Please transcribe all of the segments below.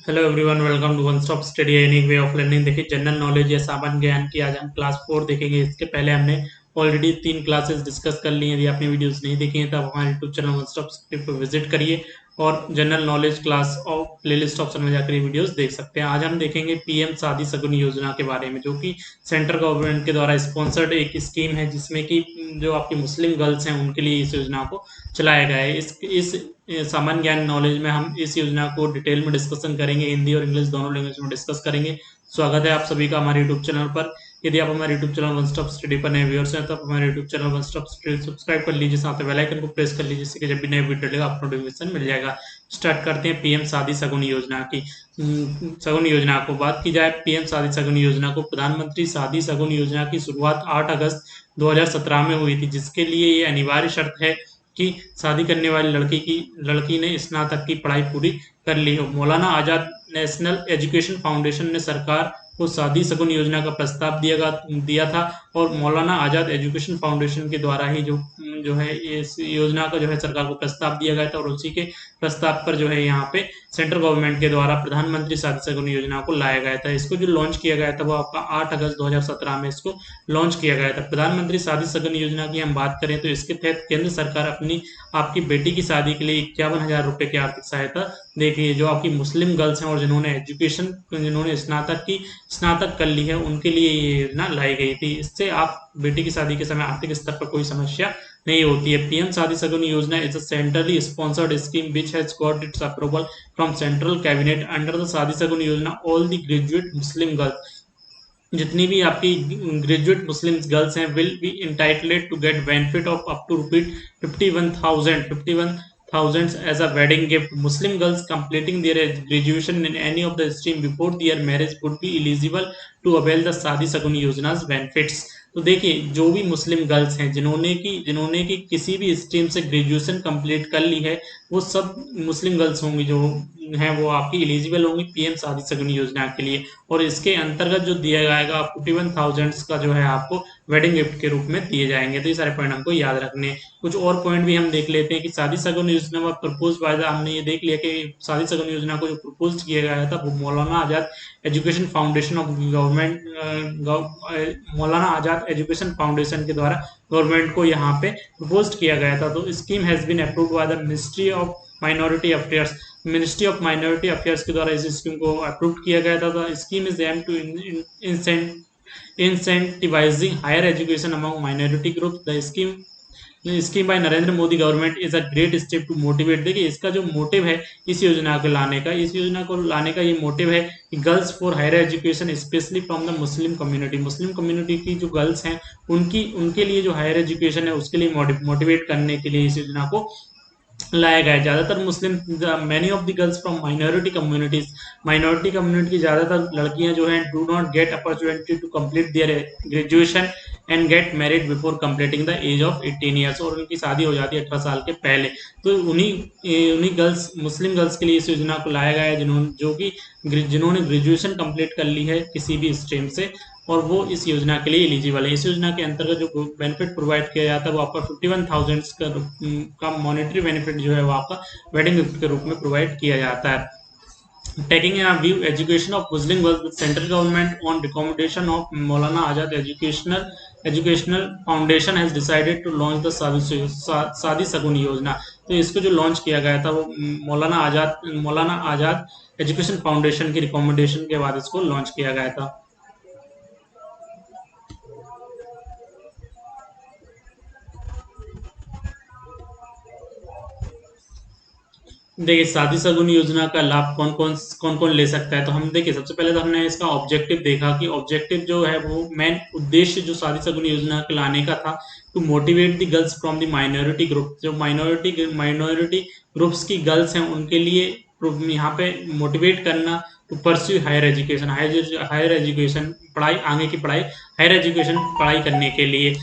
Hello everyone, welcome to one stop study unique way of learning. देखिए, general knowledge या सामान्य ज्ञान की आज हम क्लास 4 देखेंगे। इसके पहले हमने ऑलरेडी 3 क्लासेस डिस्कस कर ली हैं। यदि आपने वीडियोस नहीं देखी हैं तो आप हमारे YouTube channel one stop study पर विजिट करिए और जनरल नॉलेज क्लास और प्लेलिस्ट ऑप्शन में जाकर ये वीडियोस देख सकते हैं। आज हम देखेंगे पीएम शादी सगुन योजना के बारे में, जो कि सेंट्रल गवर्नमेंट के द्वारा स्पॉन्सर्ड एक स्कीम है, जिसमें कि जो आपकी मुस्लिम गर्ल्स हैं उनके लिए इस योजना को चलाया गया है। इस सामान्य ज्ञान नॉलेज में हम इस योजना को डिटेल में डिस्कशन करेंगे। हिंदी और इंग्लिश दोनों लैंग्वेज में डिस्कस करेंगे। स्वागत है आप सभी का हमारे यूट्यूब चैनल पर। यदि आप हमारे YouTube channel one stop study पर नए व्यूअर्स हैं तो आप हमारे YouTube channel one stop study subscribe कर लीजिए, साथ में बेल आइकन को प्रेस कर लीजिए, जिससे कि जब भी नए वीडियो डलेगा आपको नोटिफिकेशन मिल जाएगा। स्टार्ट करते हैं पीएम शादी सगुन योजना की। सगुन योजना को बात की जाए, पीएम शादी सगुन योजना को प्रधानमंत्री शादी सगुन योजना की शुरुआत 8 अगस्त 2017 में हुई थी, जिसके लिए ये अनिवार्य शर्त है कि शादी करने वाली लड़की ने स्नातक की पढ़ाई पूरी कर ली हो। Maulana Azad national education foundation ने सरकार को शादी सगुन योजना का प्रस्ताव दिया था, और मौलाना आजाद एजुकेशन फाउंडेशन के द्वारा ही जो जो है इस योजना का जो है सरकार को प्रस्ताव दिया गया था, और उसी के प्रस्ताव पर जो है यहाँ पे सेंट्रल गवर्नमेंट के द्वारा प्रधानमंत्री शादी सगुन योजना को लाया गया था। इसको जो लॉन्च किया गया था वो आपका 8 अगस्त 2017 में इसको लॉन्च किया गया था। प्रधानमंत्री शादी सगुन योजना की हम बात करें तो इसके तहत केंद्र सरकार अपनी आपकी बेटी की शादी के लिए 51,000 रुपए की आर्थिक सहायता देती है। जो आपकी मुस्लिम गर्ल्स हैं और जिन्होंने स्नातक कर ली है, उनके लिए ये योजना लाई गई थी। इससे आप बेटी की शादी के समय आर्थिक स्तर पर कोई समस्या नहीं होती है। PM Shadi Shagun Yojana is a centrally sponsored scheme which has got its approval from central cabinet. Under the Shadi Shagun Yojana all the graduate Muslim girls, जितनी भी आपकी ग्रेजुएट मुस्लिम गर्ल्स हैं, will be entitled to get benefit of up to rupees 51,000 as a wedding gift. Muslim girls completing their graduation in any of the stream before their marriage would be eligible to avail the Shadi Shagun योजना benefits. तो देखिए, जो भी मुस्लिम girls हैं जिन्होंने की किसी भी स्ट्रीम से ग्रेजुएशन कंप्लीट कर ली है, वो सब मुस्लिम गर्ल्स होंगी जो हैं वो आपकी एलिजिबल होंगी पीएम शादी सगुन योजना के लिए। और इसके अंतर्गत जो दिया जाएगा 51,000 का जो है आपको वेडिंग गिफ्ट के रूप में दिए जाएंगे। तो ये सारे पॉइंट हमको याद रखने हैं। कुछ और पॉइंट भी हम देख लेते हैं कि शादी सगुन योजना में प्रपोज वायदा हमने ये देख लिया कि शादी सगुन योजना को जो प्रपोज किया गया था वो मौलाना Azad education foundation of Maulana Azad education foundation के द्वारा गवर्नमेंट को यहाँ पे प्रपोज किया गया था। तो scheme has been approved by the ministry of minority affairs. Ministry of minority affairs के द्वारा इस स्कीम को अप्रूव किया गया था। Scheme is aim to incentivizing higher education among minority groups. The scheme by Narendra Modi government is a great step to motivate. देखिए, इसका जो मोटिव है इस योजना को लाने का ये मोटिव है कि girls for higher education specially from the Muslim community की जो गर्ल्स हैं उनके लिए जो हायर एजुकेशन है उसके लिए मोटिवेट करने के लिए इस योजना को लाया गया है। ज्यादातर Muslim many of the girls from minority community की ज्यादातर लड़कियां जो हैं do not get opportunity to complete their graduation and get married before completing the age of 18 years, और उनकी शादी हो जाती है 18 साल के पहले। तो उन्हीं गर्ल्स मुस्लिम गर्ल्स के लिए इस योजना को लाया गया है जिन्होंने ग्रेजुएशन कंप्लीट कर ली है किसी भी स्ट्रीम से, और वो इस योजना के लिए एलिजिबल है। इस योजना के अंतर्गत जो बेनिफिट प्रोवाइड किया जाता है वो आपका 51,000 का मॉनेटरी बेनिफिट जो है वो आपका वेडिंग गिफ्ट के रूप में प्रोवाइड किया जाता है। Taking a view education of Muslim girls, the central government on recommendation of Maulana Azad Educational Foundation has decided to launch the शादी सगुन योजना। तो इसको जो लॉन्च किया गया था वो मौलाना आजाद एजुकेशन फाउंडेशन की रिकमेंडेशन के बाद इसको लॉन्च किया गया था। देखिए, शादी सगुन योजना का लाभ कौन कौन ले सकता है। तो हम देखिए, सबसे पहले तो हमने इसका ऑब्जेक्टिव देखा कि ऑब्जेक्टिव जो है वो मेन उद्देश्य जो शादी सगुन योजना के लाने का था, to motivate the girls from the minority group. जो माइनॉरिटी ग्रुप्स की गर्ल्स हैं उनके लिए यहाँ पे मोटिवेट करना टू परस्यू हायर एजुकेशन पढ़ाई, आगे की पढ़ाई, हायर एजुकेशन पढ़ाई करने के लिए।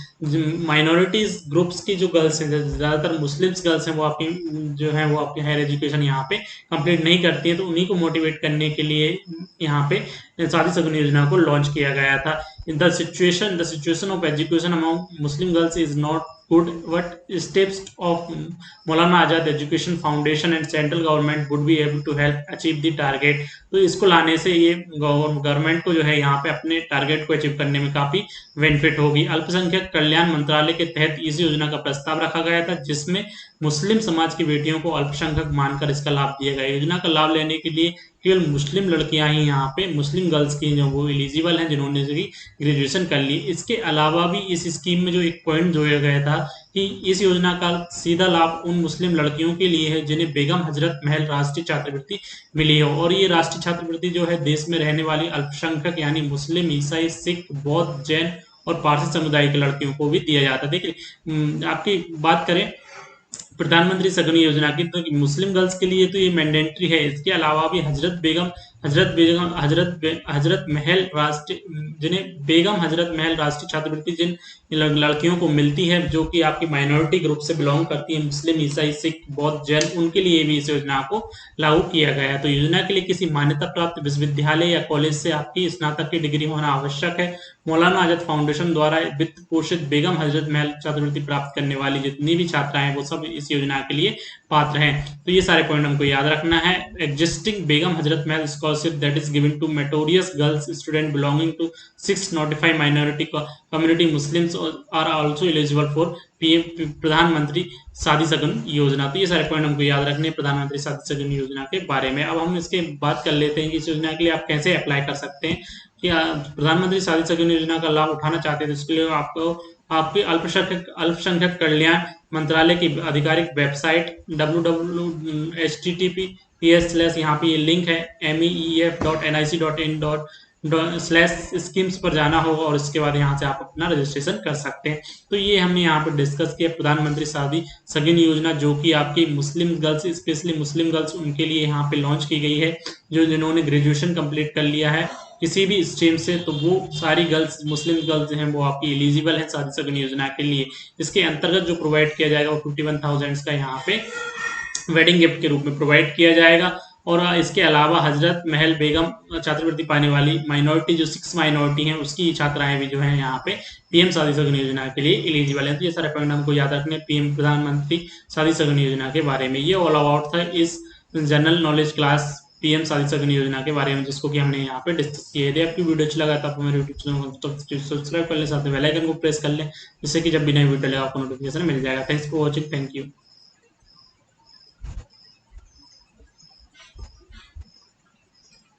माइनॉरिटीज ग्रुप्स की जो गर्ल्स हैं, ज़्यादातर मुस्लिम्स गर्ल्स हैं, वो आपकी हायर एजुकेशन यहाँ पे कंप्लीट नहीं करती हैं, तो उन्हीं को मोटिवेट करने के लिए यहाँ पे शादी सगुन योजना को लॉन्च किया गया था। The situation of education among Muslim girls is not what steps of Maulana Azad education foundation and central government would be able to help achieve the target. तो इसको लाने से ये गवर्नमेंट को जो है यहाँ पे अपने टारगेट को अचीव करने में काफी बेनिफिट होगी। अल्पसंख्यक कल्याण मंत्रालय के तहत इस योजना का प्रस्ताव रखा गया था, जिसमें मुस्लिम समाज की बेटियों को अल्पसंख्यक मानकर इसका लाभ दिया गया। योजना का लाभ लेने के लिए केवल मुस्लिम लड़कियां ही यहाँ पे, मुस्लिम गर्ल्स की जो वो एलिजिबल हैं जिन्होंने ग्रेजुएशन कर ली। इसके अलावा भी इस स्कीम में जो एक पॉइंट जोड़ा गया था कि इस योजना का सीधा लाभ उन मुस्लिम लड़कियों के लिए है जिन्हें बेगम हजरत महल राष्ट्रीय छात्रवृत्ति मिली हो। और ये राष्ट्रीय छात्रवृत्ति जो है देश में रहने वाली अल्पसंख्यक यानी मुस्लिम, ईसाई, सिख, बौद्ध, जैन और पारसी समुदाय की लड़कियों को भी दिया जाता है। देखिए आपकी बात करें प्रधानमंत्री सगन योजना की, तो मुस्लिम गर्ल्स के लिए तो ये मैंडेटरी है। इसके अलावा भी हजरत महल राष्ट्रीय, जिन्हें बेगम हजरत महल राष्ट्रीय छात्रवृत्ति जिन लड़कियों को मिलती है जो कि आपकी माइनॉरिटी ग्रुप से बिलोंग करती है, मुस्लिम, ईसाई, सिख, बौद्ध, जैन, उनके लिए भी इस योजना को लागू किया गया है। तो योजना के लिए किसी मान्यता प्राप्त विश्वविद्यालय या कॉलेज से आपकी स्नातक की डिग्री होना आवश्यक है। मौलाना आजाद फाउंडेशन द्वारा वित्त पोषित बेगम हजरत महल छात्रवृत्ति प्राप्त करने वाली जितनी भी छात्राएं हैं वो सब इस योजना के लिए पात्र हैं। तो ये सारे पॉइंट हमको याद रखना है। Existing Begum Hazrat Mahal scholarship that is given to meritorious girls student belonging to 6 notified minority community Muslims are also eligible for PM Pradhan Mantri Shadi सगन योजना। तो ये सारे पॉइंट हमको याद रखने प्रधानमंत्री शादी सगन योजना के बारे में। अब हम इसके बात कर लेते हैं कि इस योजना के लिए आप कैसे अप्लाई कर सकते हैं। कि प्रधानमंत्री शादी सगन योजना का लाभ उठाना चाहते हैं तो इसके लिए आपको आपके अल्पसंख्यक कल्याण मंत्रालय की आधिकारिक वेबसाइट www.https/ यहाँ पे ये लिंक है meef.nic.in/schemes पर जाना होगा और इसके बाद यहाँ से आप अपना रजिस्ट्रेशन कर सकते हैं। तो ये हमने यहाँ पर डिस्कस किया प्रधानमंत्री शादी सगन योजना, जो कि आपकी मुस्लिम गर्ल्स, स्पेशली मुस्लिम गर्ल्स, उनके लिए यहाँ पे लॉन्च की गई है। जो जिन्होंने ग्रेजुएशन कंप्लीट कर लिया है किसी भी स्ट्रीम से, तो वो सारी गर्ल्स, मुस्लिम गर्ल्स हैं, वो आपकी एलिजिबल हैं शादी सगन योजना के लिए। इसके अंतर्गत जो प्रोवाइड किया जाएगा वो 51,000 का यहाँ पे वेडिंग गिफ्ट के रूप में प्रोवाइड किया जाएगा। और इसके अलावा हजरत महल बेगम छात्रवृत्ति पाने वाली माइनॉरिटी, जो 6 माइनॉरिटी हैं, उसकी छात्राएं भी जो हैं यहाँ पे पीएम शादी सगन योजना के लिए एलिजिबल हैं। तो ये सारे पॉइंट हमको याद रखने पीएम प्रधानमंत्री शादी सगन योजना के बारे में। ये ऑल अबाउट था इस जनरल नॉलेज क्लास पीएम शादी सगन योजना के बारे में, जिसको कि हमने यहाँ पे डिस्कस किया। यदि आपकी वीडियो अच्छी लगा तो आप हमारे यूट्यूब चैनल को सब्सक्राइब कर लें, साथ में बेल आइकन को प्रेस कर लें, जिससे कि जब भी नई वीडियो लगा आपको नोटिफिकेशन मिल जाएगा। Thanks for watching, thank you.